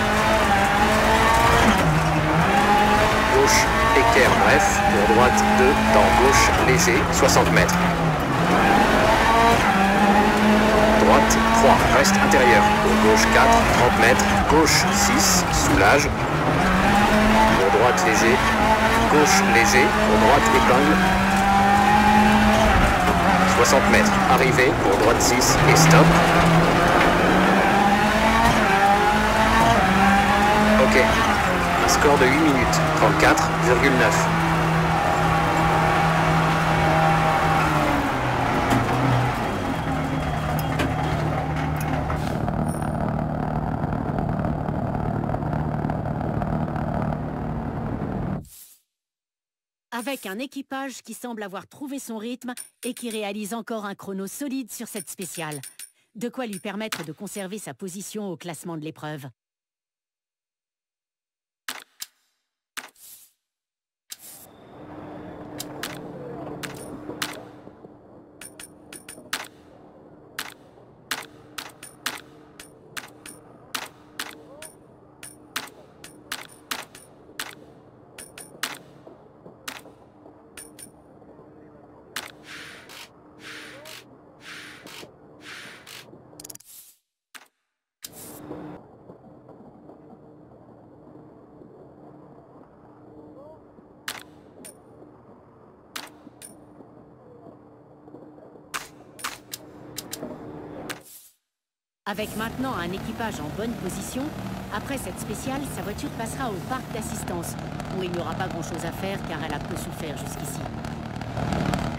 Gauche, équerre, bref. Pour droite 2, dans gauche, léger, 60 mètres. Droite 3, reste intérieur. Pour gauche 4, 30 mètres. Gauche 6, soulage. Pour droite léger. Gauche léger. Pour droite épingle. 60 mètres. Arrivée pour droite 6 et stop. Ok. Un score de 8 minutes. 34,9. Avec un équipage qui semble avoir trouvé son rythme et qui réalise encore un chrono solide sur cette spéciale. De quoi lui permettre de conserver sa position au classement de l'épreuve. Avec maintenant un équipage en bonne position, après cette spéciale, sa voiture passera au parc d'assistance, où il n'y aura pas grand-chose à faire car elle a peu souffert jusqu'ici.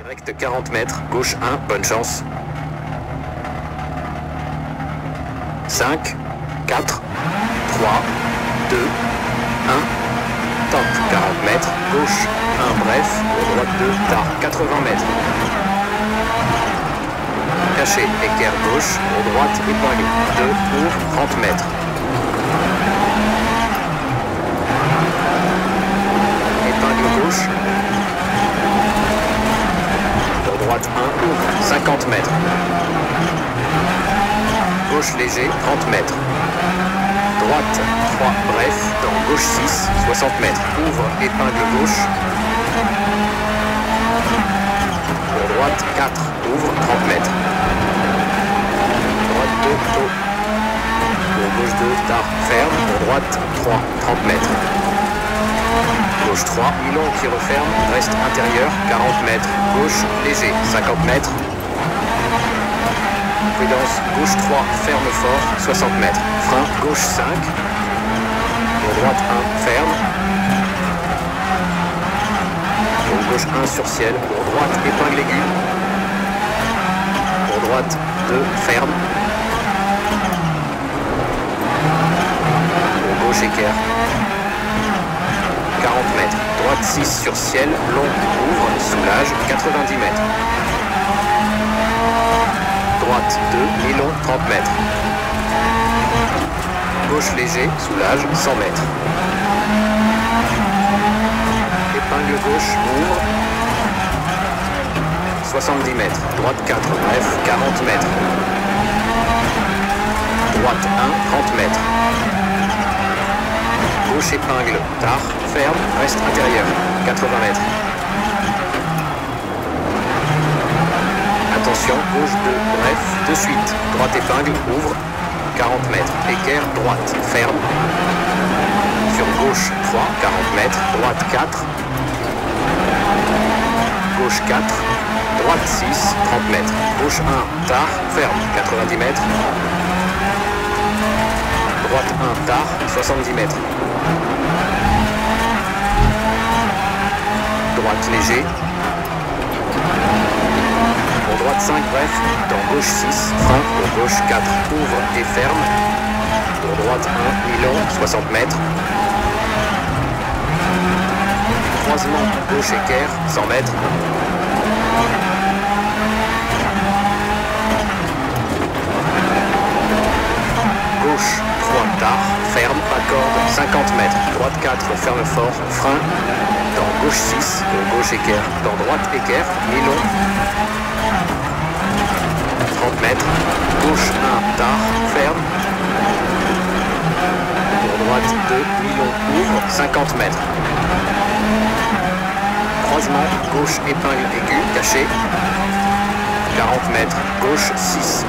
Direct 40 mètres, gauche 1, bonne chance. 5, 4, 3, 2, 1, top 40 mètres, gauche 1, bref, droite 2, tard 80 mètres. Caché, équerre gauche, droite, épingle 2, ouvre 30 mètres. Épingle gauche. Droite 1, ouvre 50 mètres. Gauche léger 30 mètres. Droite 3, bref, dans gauche 6, 60 mètres. Ouvre, épingle gauche. Pour droite 4, ouvre 30 mètres. Droite 2, tôt. Pour gauche 2, tard, ferme. Pour droite 3, 30 mètres. Gauche 3, Milon qui referme, reste intérieur, 40 mètres. Gauche léger, 50 mètres. Prudence, gauche 3, ferme fort, 60 mètres. Frein, gauche 5. Pour droite 1, ferme. Pour gauche 1 sur ciel. Pour droite, épingle aiguë. Pour droite 2, ferme. Pour gauche équerre. 40 mètres. Droite 6 sur ciel, long, ouvre, soulage, 90 mètres. Droite 2, et long, 30 mètres. Gauche léger, soulage, 100 mètres. Épingle gauche, ouvre. 70 mètres. Droite 4, bref, 40 mètres. Droite 1, 30 mètres. Gauche épingle, tard, ferme, reste intérieur, 80 mètres. Attention, gauche 2, bref, de suite. Droite épingle, ouvre, 40 mètres. Équerre, droite, ferme. Sur gauche 3, 40 mètres. Droite 4. Gauche 4. Droite 6, 30 mètres. Gauche 1, tard, ferme, 90 mètres. Droite 1, tard, 70 mètres. Droite léger. Pour droite 5, bref. Dans gauche 6, frein. Pour gauche 4, ouvre et ferme. Pour droite 1, Milon, 60 mètres. Croisement gauche équerre, 100 mètres. Gauche 3, tard, ferme, accorde, 50 mètres. Droite 4, ferme fort, frein. Dans gauche 6, pour gauche équerre. Dans droite équerre, Milon. 30 mètres. Gauche 1, tard, ferme. Pour droite 2, Milon, ouvre, 50 mètres. Croisement, gauche épingle aiguë, caché. 40 mètres. Gauche 6.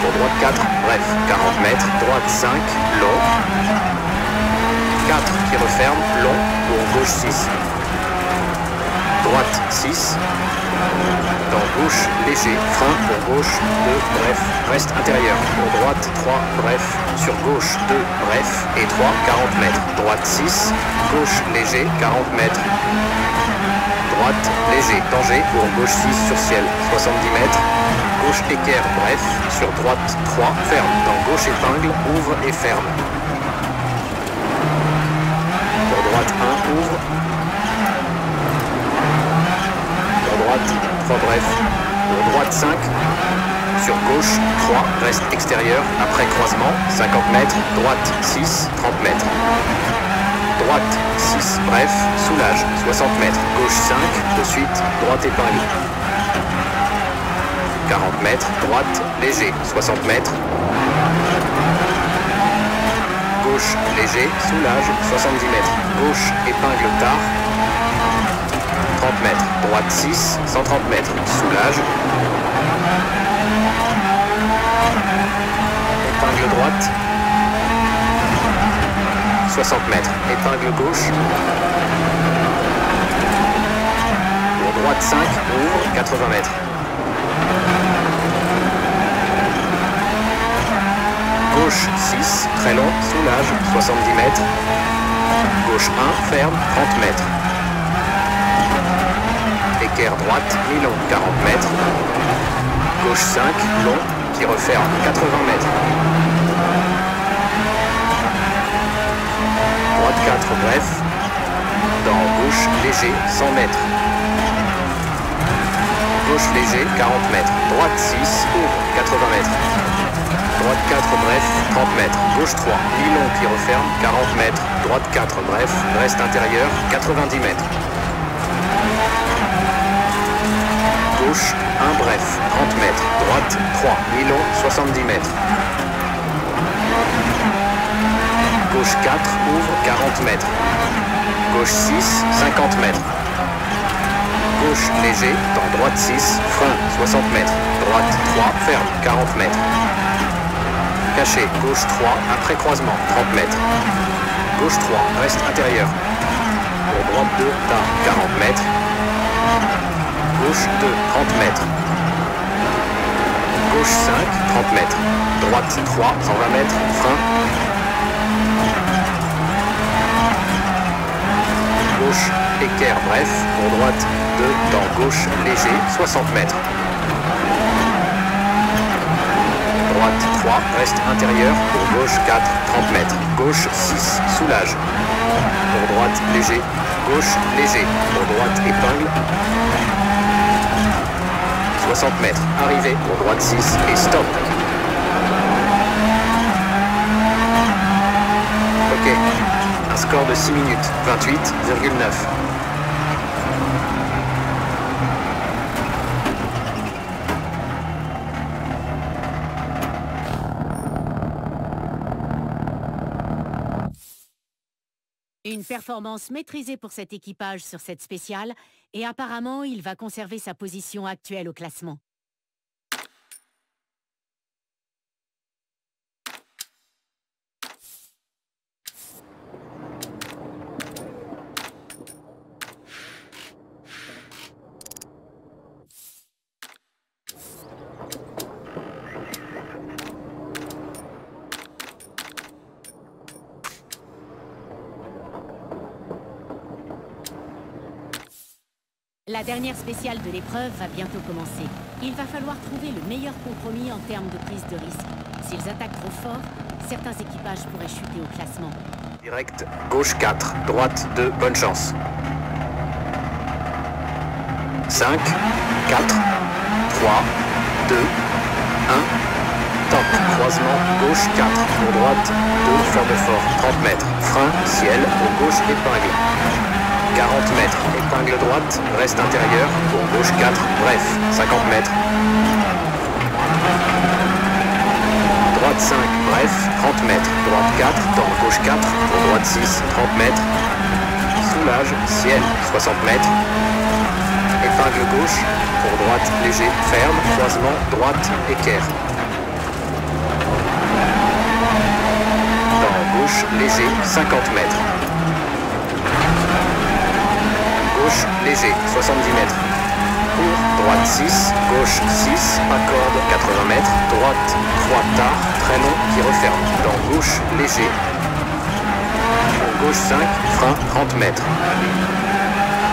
Pour droite 4, bref, 40 mètres. Droite 5, long. 4 qui referme, long, pour gauche 6. Droite 6. Dans gauche, léger, frein, pour gauche 2, bref, reste intérieur. Pour droite 3, bref, sur gauche 2, bref, et 3, 40 mètres. Droite 6, gauche, léger, 40 mètres. Droite, léger, danger, pour gauche 6 sur ciel, 70 mètres. Gauche équerre, bref, sur droite 3, ferme. Dans gauche épingle, ouvre et ferme. Pour droite droite 1, ouvre. Pour droite, 3 bref. Pour droite 5. Sur gauche, 3, reste extérieur. Après croisement, 50 mètres. Droite 6, 30 mètres. Droite 6, bref, soulage, 60 mètres. Gauche 5, de suite, droite épingle. 40 mètres, droite, léger, 60 mètres. Gauche, léger, soulage, 70 mètres. Gauche, épingle tard, 30 mètres. Droite 6, 130 mètres. Soulage. Épingle droite. 60 mètres. Épingle gauche. Pour droite 5, ouvre, 80 mètres. Gauche 6, très long, soulage, 70 mètres. Gauche 1, ferme, 30 mètres. Équerre droite, mi-long, 40 mètres. Gauche 5, long, qui referme, 80 mètres. Droite 4, bref. Dans gauche, léger, 100 mètres. Gauche léger, 40 mètres. Droite 6, ouvre, 80 mètres. Droite 4, bref, 30 mètres. Gauche 3, mi-long qui referme, 40 mètres. Droite 4, bref, reste intérieur, 90 mètres. Gauche 1, bref, 30 mètres. Droite 3, mi-long, 70 mètres. Gauche 4, ouvre, 40 mètres. Gauche 6, 50 mètres. Gauche léger, dans droite 6, frein, 60 mètres. Droite 3, ferme, 40 mètres. Caché, gauche 3, après croisement, 30 mètres. Gauche 3, reste intérieur. Pour droite 2, tard, 40 mètres. Gauche 2, 30 mètres. Gauche 5, 30 mètres. Droite 3, 120 mètres, frein. Gauche, équerre, bref. Pour droite 2, dans gauche, léger, 60 mètres. Droite 3, reste intérieur. Pour gauche 4, 30 mètres. Gauche 6, soulage. Pour droite, léger. Gauche, léger. Pour droite, épingle. 60 mètres. Arrivée. Pour droite 6 et stop. Ok. Un score de 6 minutes. 28,9. Une performance maîtrisée pour cet équipage sur cette spéciale et apparemment il va conserver sa position actuelle au classement. La dernière spéciale de l'épreuve va bientôt commencer. Il va falloir trouver le meilleur compromis en termes de prise de risque. S'ils attaquent trop fort, certains équipages pourraient chuter au classement. Direct, gauche 4, droite 2, bonne chance. 5, 4, 3, 2, 1, top. Croisement, gauche 4, pour droite 2, ferme fort, 30 mètres. Frein, ciel, pour gauche, épingle. 40 mètres, épingle droite, reste intérieur, pour gauche 4, bref, 50 mètres. Droite 5, bref, 30 mètres, droite 4, dans gauche 4, pour droite 6, 30 mètres. Soulage, ciel, 60 mètres. Épingle gauche, pour droite, léger, ferme, croisement, droite, équerre. Dans gauche, léger, 50 mètres. Gauche, léger, 70 mètres. Court, droite 6, gauche 6, accorde 80 mètres. Droite 3, tard, très long, qui referme. Dans gauche, léger. Pour gauche 5, frein, 30 mètres.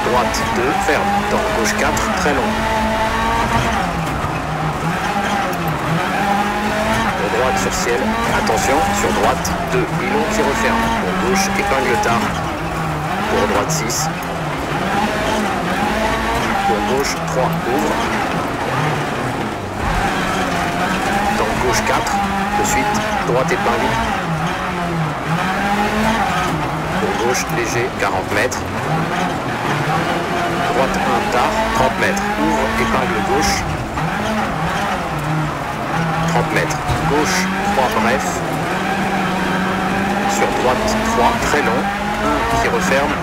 Droite 2, ferme. Dans gauche 4, très long. Pour droite sur ciel, attention, sur droite 2, mi-long qui referme. Pour gauche, épingle tard. pour droite 6. Pour gauche 3, ouvre. Dans gauche 4, de suite, droite épingle. Pour gauche léger, 40 mètres. Droite 1, tard, 30 mètres. Ouvre, épingle gauche. 30 mètres. Gauche 3, bref. Sur droite 3, très long. 1 qui referme.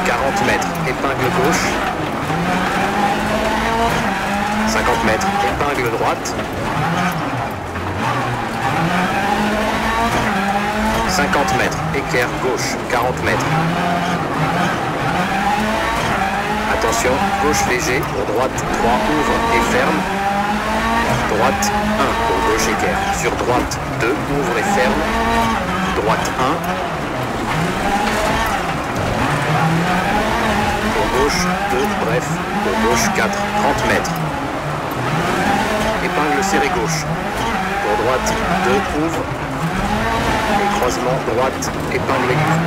40 mètres, épingle gauche. 50 mètres, épingle droite. 50 mètres, équerre gauche, 40 mètres. Attention, gauche léger, pour droite 3, ouvre et ferme. Droite 1, pour gauche équerre. Sur droite 2, ouvre et ferme. Droite 1. Pour gauche 2, bref. Pour gauche 4, 30 mètres. Épingle serrée gauche. Pour droite 2, ouvre. Et croisement droite, épingle aiguë.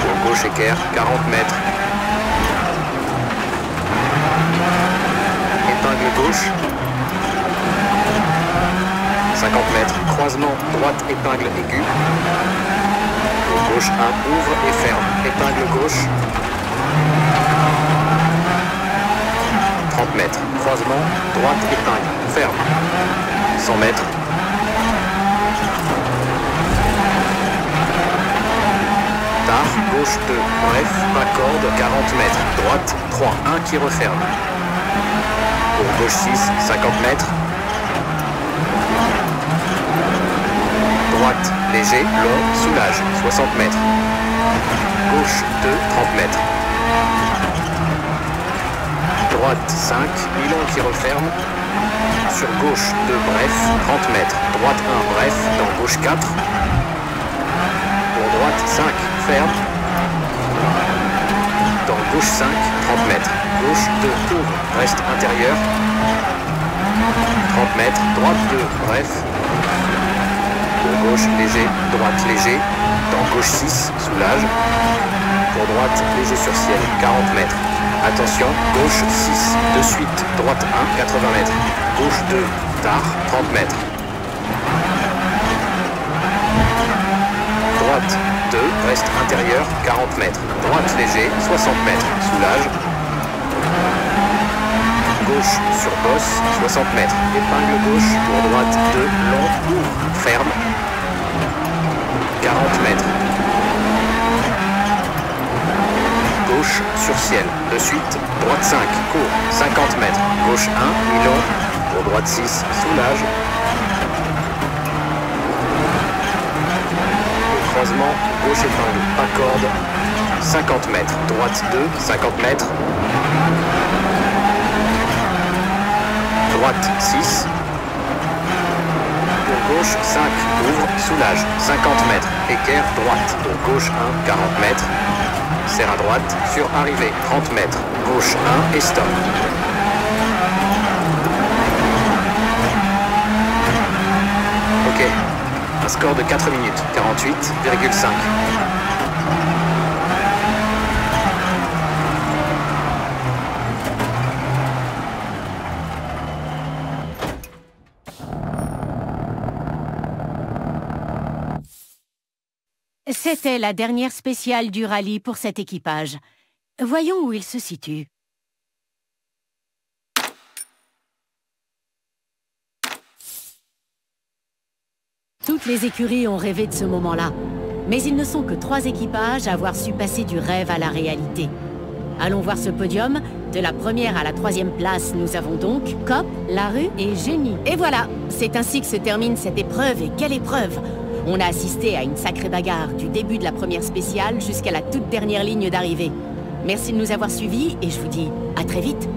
Pour gauche équerre, 40 mètres. Épingle gauche. 50 mètres, croisement droite, épingle aiguë. Pour gauche 1, ouvre et ferme. Épingle gauche. 30 mètres, croisement droite, épingle, ferme. 100 mètres. Tard, gauche 2, bref, pas corde, 40 mètres. Droite 3, 1 qui referme. Pour gauche 6, 50 mètres. Droite, léger, long, soulage, 60 mètres. Gauche 2, 30 mètres. Droite 5, mi-long qui referme. Sur gauche 2, bref, 30 mètres. Droite 1, bref, dans gauche 4. Pour droite 5, ferme. Dans gauche 5, 30 mètres. Gauche 2, ouvre, reste intérieur. 30 mètres, droite 2, bref. Pour gauche léger, droite léger. Dans gauche 6, soulage. Pour droite léger sur ciel, 40 mètres. Attention, gauche 6, de suite, droite 1, 80 mètres. Gauche 2, tard, 30 mètres. Droite 2, reste intérieur, 40 mètres. Droite léger, 60 mètres. Soulage. Gauche sur bosse, 60 mètres. Épingle gauche, pour droite 2, long, ouvre, ferme. 40 mètres. Gauche sur ciel. De suite, droite 5, court, 50 mètres. Gauche 1, mi-long. Pour droite 6, soulage. Au croisement, gauche épingle, pas corde. 50 mètres. Droite 2, 50 mètres. Droite 6. Pour gauche 5, ouvre, soulage, 50 mètres. Équerre droite. Pour gauche 1, 40 mètres. Serre à droite, sur arrivée, 30 mètres. Gauche 1 et stop. Ok. Un score de 4 minutes, 48,5. C'était la dernière spéciale du rallye pour cet équipage. Voyons où il se situe. Toutes les écuries ont rêvé de ce moment-là. Mais ils ne sont que 3 équipages à avoir su passer du rêve à la réalité. Allons voir ce podium. De la première à la 3e place, nous avons donc Cop, Larue et Génie. Et voilà, c'est ainsi que se termine cette épreuve. Et quelle épreuve! On a assisté à une sacrée bagarre du début de la première spéciale jusqu'à la toute dernière ligne d'arrivée. Merci de nous avoir suivis et je vous dis à très vite.